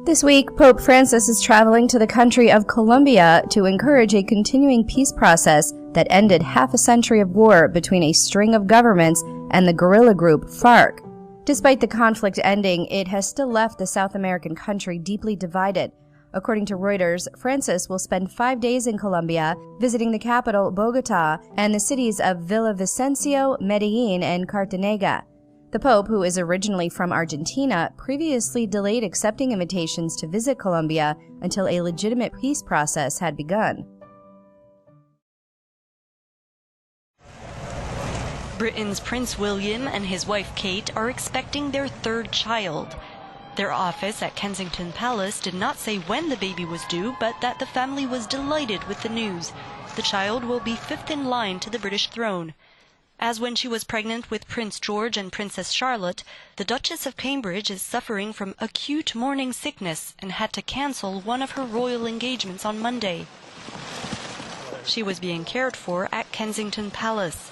This week, Pope Francis is traveling to the country of Colombia to encourage a continuing peace process that ended half a century of war between a string of governments and the guerrilla group FARC. Despite the conflict ending, it has still left the South American country deeply divided. According to Reuters, Francis will spend 5 days in Colombia, visiting the capital, Bogotá, and the cities of Villavicencio, Medellín, and Cartagena. The Pope, who is originally from Argentina, previously delayed accepting invitations to visit Colombia until a legitimate peace process had begun. Britain's Prince William and his wife Kate are expecting their third child. Their office at Kensington Palace did not say when the baby was due, but that the family was delighted with the news. The child will be fifth in line to the British throne. As when she was pregnant with Prince George and Princess Charlotte, the Duchess of Cambridge is suffering from acute morning sickness and had to cancel one of her royal engagements on Monday. She was being cared for at Kensington Palace.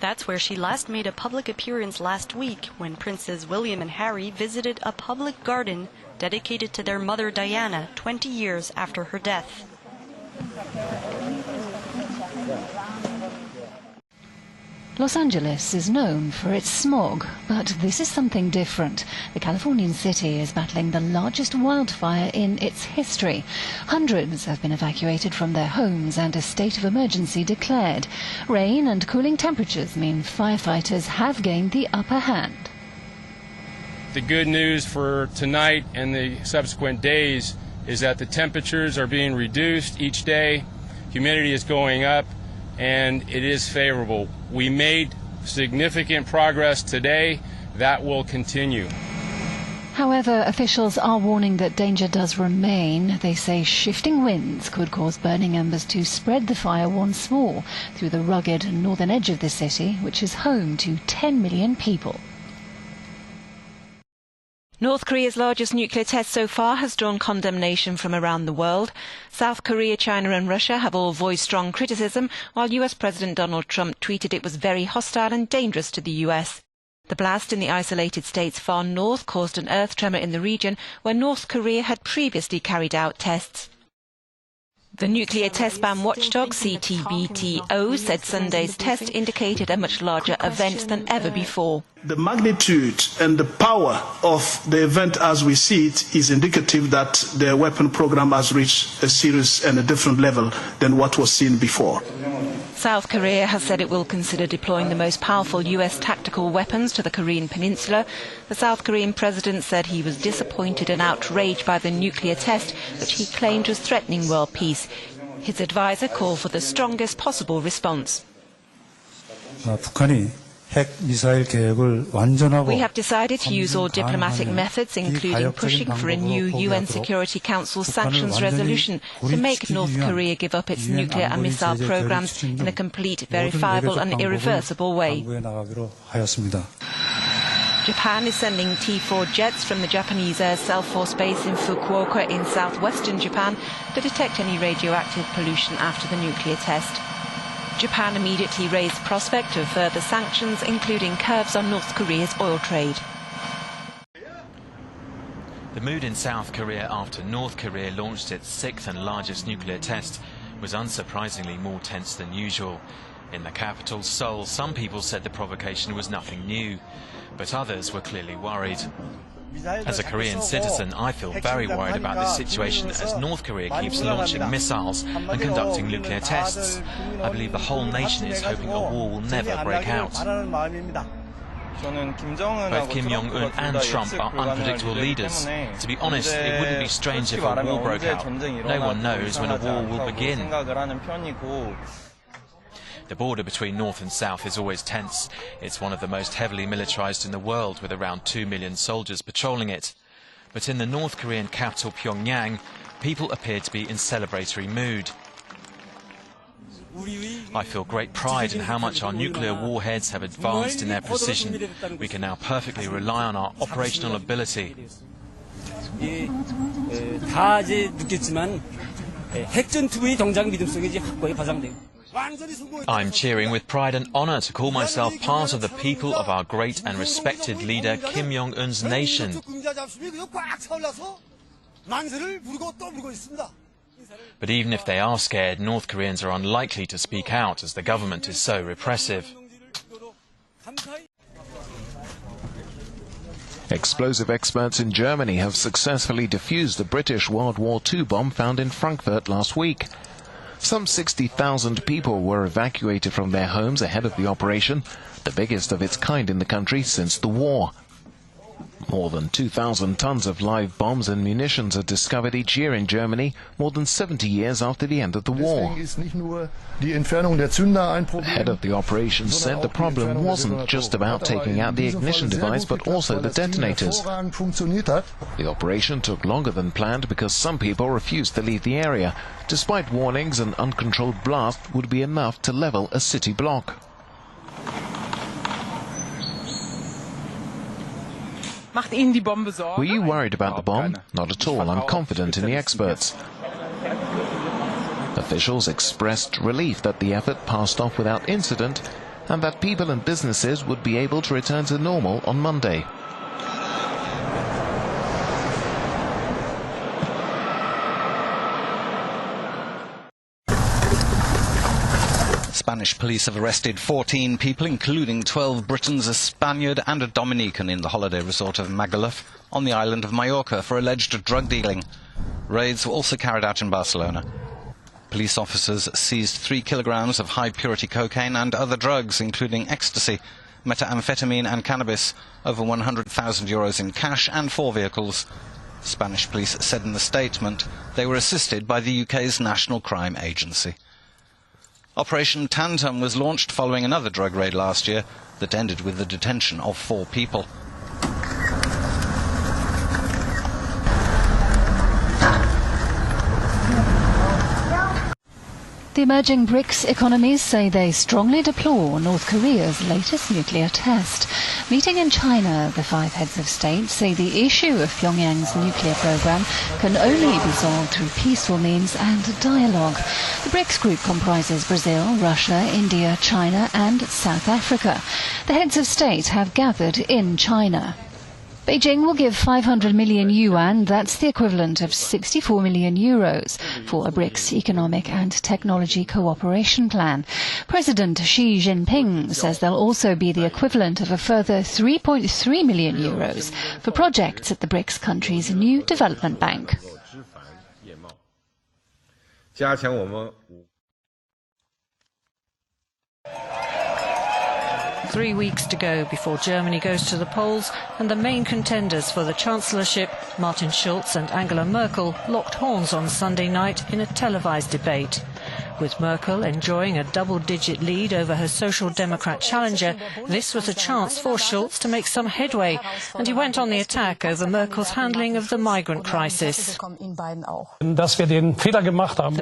That's where she last made a public appearance last week when Princes William and Harry visited a public garden dedicated to their mother Diana 20 years after her death. Los Angeles is known for its smog, but this is something different. The Californian city is battling the largest wildfire in its history. Hundreds have been evacuated from their homes and a state of emergency declared. Rain and cooling temperatures mean firefighters have gained the upper hand. The good news for tonight and the subsequent days is that the temperatures are being reduced each day, humidity is going up, and it is favorable. We made significant progress today. That will continue. However, officials are warning that danger does remain. They say shifting winds could cause burning embers to spread the fire once more through the rugged northern edge of the city, which is home to 10 million people. North Korea's largest nuclear test so far has drawn condemnation from around the world. South Korea, China and Russia have all voiced strong criticism, while US President Donald Trump tweeted it was very hostile and dangerous to the US. The blast in the isolated state's far north caused an earth tremor in the region where North Korea had previously carried out tests. The nuclear test ban watchdog CTBTO said Sunday's test indicated a much larger event than ever before. The magnitude and the power of the event as we see it is indicative that the weapon program has reached a serious and a different level than what was seen before. South Korea has said it will consider deploying the most powerful US tactical weapons to the Korean peninsula. The South Korean president said he was disappointed and outraged by the nuclear test, which he claimed was threatening world peace. His advisor called for the strongest possible response. We have decided to use all diplomatic methods, including pushing for a new UN Security Council sanctions resolution to make North Korea give up its nuclear and missile programs in a complete, verifiable and irreversible way. Japan is sending T-4 jets from the Japanese Air Self-Force base in Fukuoka in southwestern Japan to detect any radioactive pollution after the nuclear test. Japan immediately raised the prospect of further sanctions, including curbs on North Korea's oil trade. The mood in South Korea after North Korea launched its sixth and largest nuclear test was unsurprisingly more tense than usual. In the capital, Seoul, some people said the provocation was nothing new, but others were clearly worried. As a Korean citizen, I feel very worried about this situation as North Korea keeps launching missiles and conducting nuclear tests. I believe the whole nation is hoping a war will never break out. Both Kim Jong-un and Trump are unpredictable leaders. To be honest, it wouldn't be strange if a war broke out. No one knows when a war will begin. The border between North and South is always tense. It's one of the most heavily militarized in the world, with around 2 million soldiers patrolling it. But in the North Korean capital, Pyongyang, people appear to be in celebratory mood. I feel great pride in how much our nuclear warheads have advanced in their precision. We can now perfectly rely on our operational ability. I'm cheering with pride and honor to call myself part of the people of our great and respected leader Kim Jong-un's nation. But even if they are scared, North Koreans are unlikely to speak out as the government is so repressive. Explosive experts in Germany have successfully defused the British World War II bomb found in Frankfurt last week. Some 60,000 people were evacuated from their homes ahead of the operation, the biggest of its kind in the country since the war. More than 2,000 tons of live bombs and munitions are discovered each year in Germany, more than 70 years after the end of the war. The head of the operation said the problem wasn't just about taking out the ignition device, but also the detonators. The operation took longer than planned because some people refused to leave the area, despite warnings an uncontrolled blast would be enough to level a city block. Were you worried about the bomb? Not at all. I'm confident in the experts. Officials expressed relief that the effort passed off without incident and that people and businesses would be able to return to normal on Monday. Spanish police have arrested 14 people, including 12 Britons, a Spaniard and a Dominican in the holiday resort of Magaluf on the island of Mallorca for alleged drug dealing. Raids were also carried out in Barcelona. Police officers seized 3 kilograms of high-purity cocaine and other drugs, including ecstasy, methamphetamine and cannabis, over 100,000 euros in cash and 4 vehicles. Spanish police said in the statement they were assisted by the UK's National Crime Agency. Operation Tantum was launched following another drug raid last year that ended with the detention of 4 people. The emerging BRICS economies say they strongly deplore North Korea's latest nuclear test. Meeting in China, the 5 heads of state say the issue of Pyongyang's nuclear program can only be solved through peaceful means and dialogue. The BRICS group comprises Brazil, Russia, India, China and South Africa. The heads of state have gathered in China. Beijing will give 500 million yuan, that's the equivalent of 64 million euros, for a BRICS economic and technology cooperation plan. President Xi Jinping says there'll also be the equivalent of a further 3.3 million euros for projects at the BRICS countries' new development bank. 3 weeks to go before Germany goes to the polls, and the main contenders for the chancellorship, Martin Schulz and Angela Merkel, locked horns on Sunday night in a televised debate. With Merkel enjoying a double-digit lead over her Social Democrat challenger, this was a chance for Schulz to make some headway, and he went on the attack over Merkel's handling of the migrant crisis. The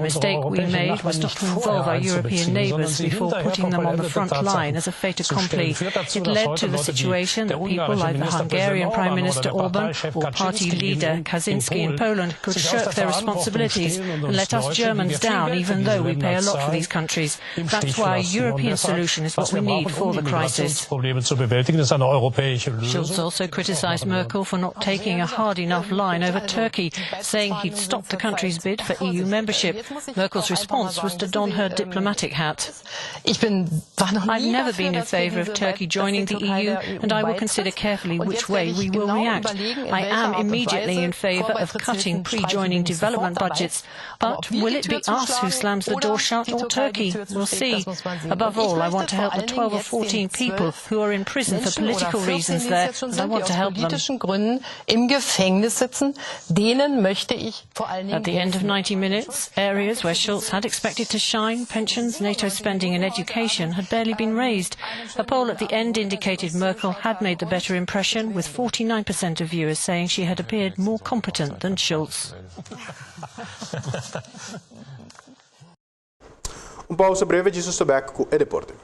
mistake we made was not to involve our European neighbours before putting them on the front line as a fait accompli. It led to the situation that people like the Hungarian Prime Minister Orban or party leader Kaczynski in Poland could shirk their responsibilities and let us Germans down, even though we pay a lot for these countries. That's why a European solution is what we need for the crisis. Schulz also criticised Merkel for not taking a hard enough line over Turkey, saying he'd stop the country's bid for EU membership. Merkel's response was to don her diplomatic hat. I've never been in favour of Turkey joining the EU, and I will consider carefully which way we will react. I am immediately in favour of cutting pre-joining development budgets, but will it be us who slams the door shut or Turkey? We'll see. Above all, I want to help the 12 or 14 people who are in prison for political reasons there, and I want to help them. At the end of 90 minutes, areas where Schulz had expected to shine, pensions, NATO spending and education, had barely been raised. A poll at the end indicated Merkel had made the better impression, with 49% of viewers saying she had appeared more competent than Schulz. Pausa breve, disso Sobeco e Deporte.